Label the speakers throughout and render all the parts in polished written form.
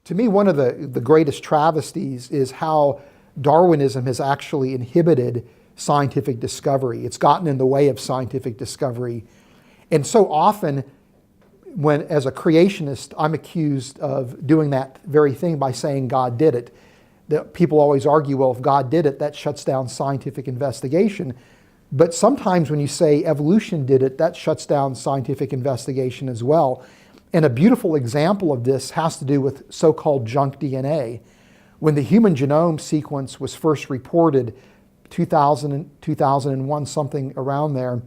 Speaker 1: To me, one of the greatest travesties is how Darwinism has actually inhibited scientific discovery. It's gotten in the way of scientific discovery. And so often, when as a creationist, I'm accused of doing that very thing by saying God did it. People always argue, well, if God did it, that shuts down scientific investigation. But sometimes when you say evolution did it, that shuts down scientific investigation as well. And a beautiful example of this has to do with so-called junk DNA. When the human genome sequence was first reported, 2001, something around there,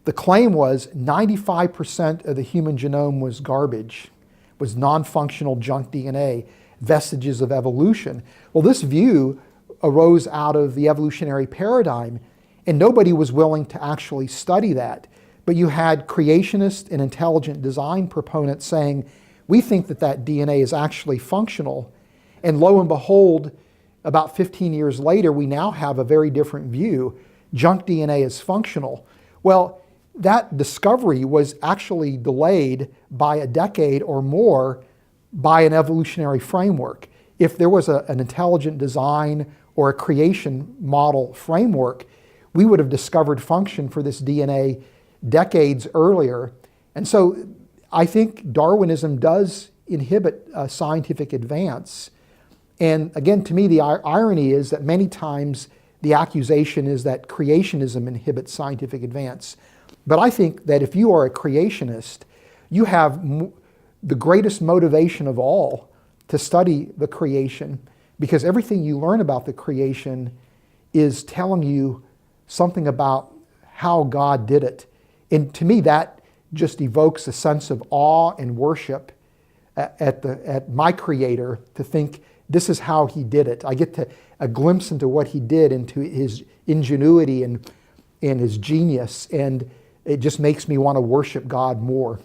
Speaker 1: the claim was 95% of the human genome was garbage, was non-functional junk DNA, vestiges of evolution. Well, this view arose out of the evolutionary paradigm, and nobody was willing to actually study that. But you had creationist and intelligent design proponents saying, we think that that DNA is actually functional. And lo and behold, about 15 years later, we now have a very different view. Junk DNA is functional. Well, that discovery was actually delayed by a decade or more by an evolutionary framework. If there was an intelligent design or a creation model framework, we would have discovered function for this DNA decades earlier. And so I think Darwinism does inhibit scientific advance. And again, to me, the irony is that many times the accusation is that creationism inhibits scientific advance. But I think that if you are a creationist, you have the greatest motivation of all to study the creation, because everything you learn about the creation is telling you something about how God did it. And to me, that just evokes a sense of awe and worship at my Creator, to think this is how He did it. I get a glimpse into what He did, into His ingenuity and His genius, and it just makes me want to worship God more.